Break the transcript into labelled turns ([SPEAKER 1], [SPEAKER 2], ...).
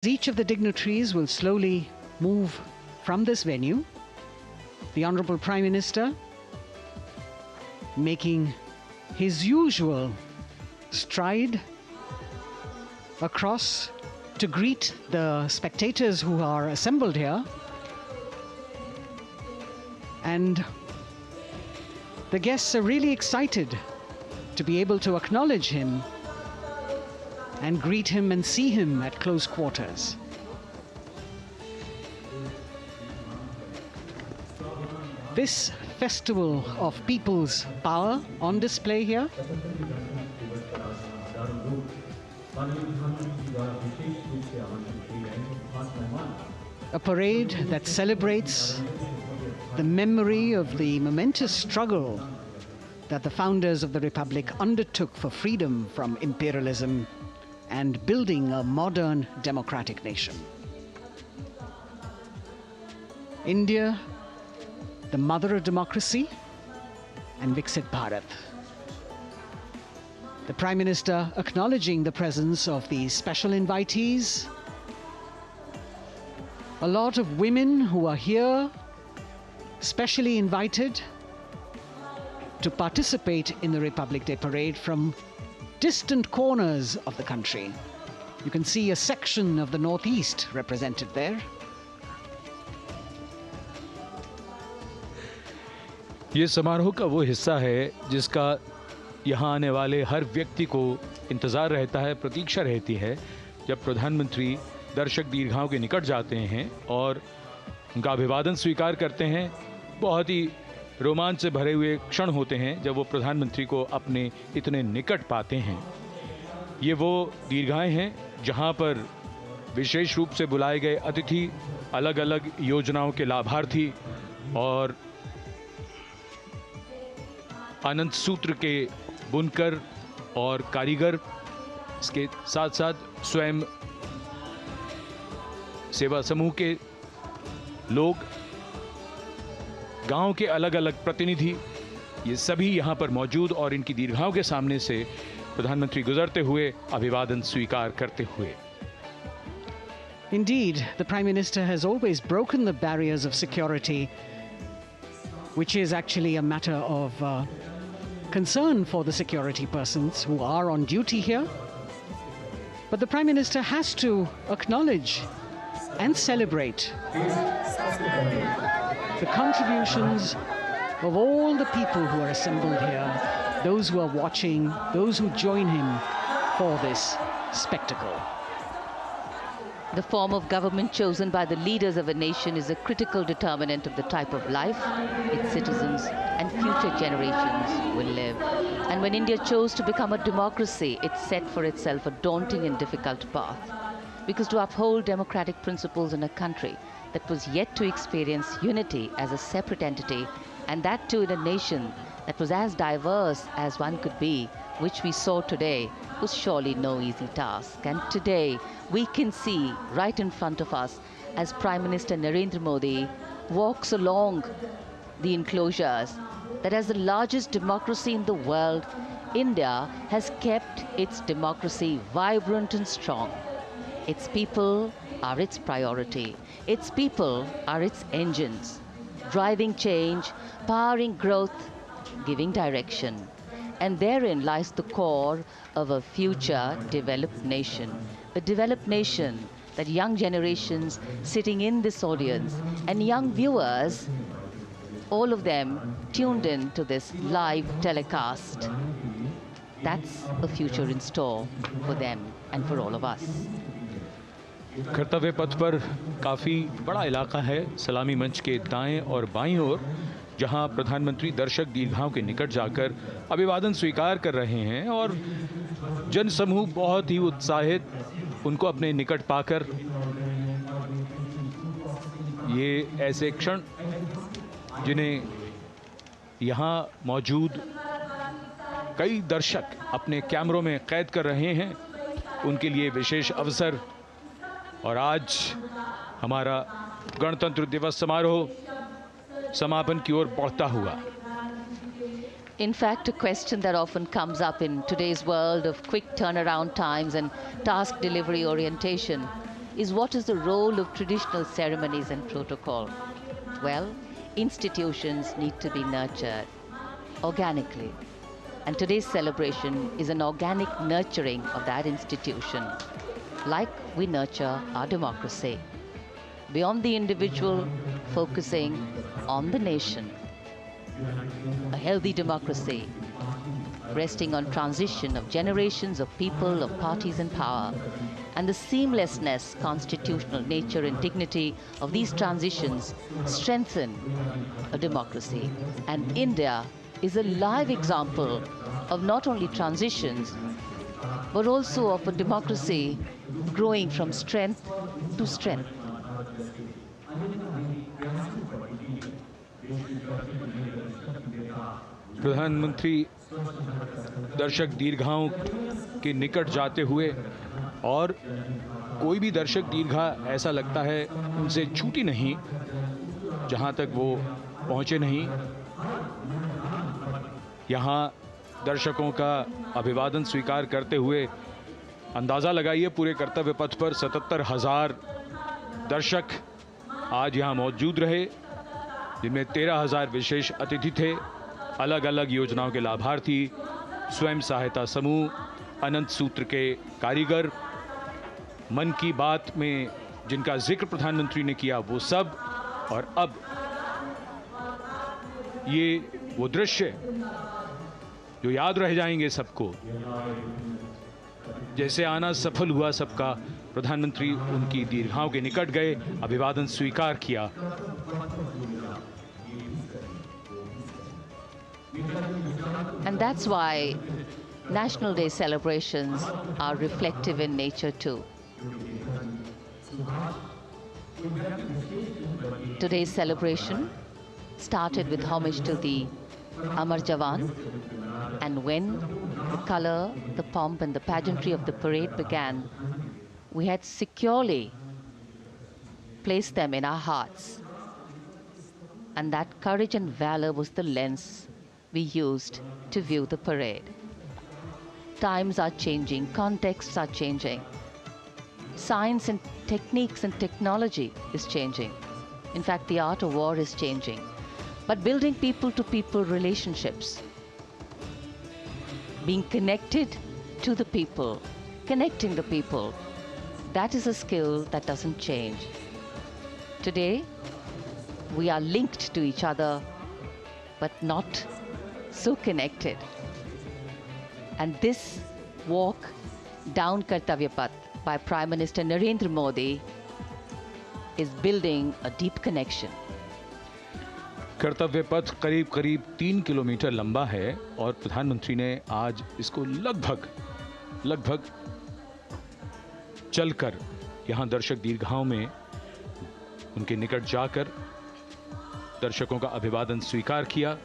[SPEAKER 1] Each of the dignitaries will slowly move from this venue. The Honorable Prime Minister making his usual stride across to greet the spectators who are assembled here. And the guests are really excited to be able to acknowledge him and greet him and see him at close quarters. This festival of people's power on display here. A parade that celebrates the memory of the momentous struggle that the founders of the Republic undertook for freedom from imperialism and building a modern democratic nation. India, the mother of democracy, and Viksit Bharat. The Prime Minister acknowledging the presence of these special invitees. A lot of women who are here, specially invited to participate in the Republic Day Parade from distant corners of the country. You can see a section of the Northeast represented there.
[SPEAKER 2] ये समारोह का वो हिस्सा है जिसका यहाँ आने वाले हर व्यक्ति को इंतज़ार रहता है, प्रतीक्षा रहती है जब प्रधानमंत्री दर्शक दीर्घाओं के निकट जाते हैं और उनका अभिवादन स्वीकार करते हैं। बहुत ही रोमांच से भरे हुए क्षण होते हैं जब वो प्रधानमंत्री को अपने इतने निकट पाते हैं। ये वो दीर्घाएं हैं जहां पर विशेष रूप से बुलाए गए अतिथि, अलग अलग योजनाओं के लाभार्थी और आनंद सूत्र के बुनकर और कारीगर, इसके साथ साथ स्वयं सेवा समूह के लोग, गांव के अलग अलग प्रतिनिधि, ये सभी यहाँ पर मौजूद और इनकी दीर्घाओं के सामने से प्रधानमंत्री गुजरते हुए अभिवादन स्वीकार करते हुए।
[SPEAKER 1] Indeed, the Prime Minister has always broken the barriers of security, which is actually a matter of concern for the security persons who are on duty here. But the Prime Minister has to acknowledge and celebrate the contributions of all the people who are assembled here, those who are watching, those who join him for this spectacle.
[SPEAKER 3] The form of government chosen by the leaders of a nation is a critical determinant of the type of life its citizens and future generations will live. And when India chose to become a democracy, it set for itself a daunting and difficult path. Because to uphold democratic principles in a country that was yet to experience unity as a separate entity, and that too in a nation that was as diverse as one could be, which we saw today, was surely no easy task. And today we can see right in front of us as Prime Minister Narendra Modi walks along the enclosures that as the largest democracy in the world, India has kept its democracy vibrant and strong. Its people are its priority. Its people are its engines, driving change, powering growth, giving direction. And therein lies the core of a future developed nation. A developed nation that young generations sitting in this audience and young viewers, all of them tuned in to this live telecast. That's a future in store for them and for all of us.
[SPEAKER 2] कर्तव्य पथ पर काफ़ी बड़ा इलाका है, सलामी मंच के दाएं और बाईं ओर, जहां प्रधानमंत्री दर्शक दीर्घाओं के निकट जाकर अभिवादन स्वीकार कर रहे हैं और जनसमूह बहुत ही उत्साहित उनको अपने निकट पाकर, ये ऐसे क्षण जिन्हें यहाँ मौजूद कई दर्शक अपने कैमरों में कैद कर रहे हैं, उनके लिए विशेष अवसर। और आज हमारा गणतंत्र दिवस समारोह समापन की ओर बढ़ता हुआ।
[SPEAKER 3] In fact, a question that often comes up in today's world of quick turnaround times and task delivery orientation is what is the role of traditional ceremonies and protocol? Well, institutions need to be nurtured organically. And today's celebration is an organic nurturing of that institution, like we nurture our democracy. Beyond the individual, focusing on the nation. A healthy democracy, resting on transition of generations of people, of parties in power, and the seamlessness, constitutional nature and dignity of these transitions strengthen a democracy. And India is a live example of not only transitions, but also of a democracy growing from strength to strength.
[SPEAKER 2] प्रधानमंत्री दर्शक दीर्घाओं के निकट जाते हुए, और कोई भी दर्शक दीर्घा ऐसा लगता है उनसे छूटी नहीं जहां तक वो पहुंचे नहीं। यहां दर्शकों का अभिवादन स्वीकार करते हुए अंदाज़ा लगाइए, पूरे कर्तव्य पथ पर 77,000 दर्शक आज यहां मौजूद रहे, जिनमें 13,000 विशेष अतिथि थे, अलग अलग योजनाओं के लाभार्थी, स्वयं सहायता समूह, अनंत सूत्र के कारीगर, मन की बात में जिनका जिक्र प्रधानमंत्री ने किया वो सब। और अब ये वो दृश्य जो याद रह जाएंगे सबको, जैसे आना सफल हुआ सबका, प्रधानमंत्री उनकी दीर्घाओं के निकट गए, अभिवादन स्वीकार किया।
[SPEAKER 3] And that's why National Day celebrations are reflective in nature too. Today's celebration started with homage to the Amar Jawan, and when the color, the pomp and the pageantry of the parade began, we had securely placed them in our hearts. And that courage and valor was the lens we used to view the parade. Times are changing, contexts are changing. Science and techniques and technology is changing. In fact, the art of war is changing. But building people-to-people relationships, being connected to the people, connecting the people, that is a skill that doesn't change. Today, we are linked to each other, but not so connected. And this walk down Kartavya Path by Prime Minister Narendra Modi is building a deep connection.
[SPEAKER 2] कर्तव्य पथ करीब करीब 3 kilometre लंबा है, और प्रधानमंत्री ने आज इसको लगभग चलकर यहां दर्शक दीर्घाओं में उनके निकट जाकर दर्शकों का अभिवादन स्वीकार किया।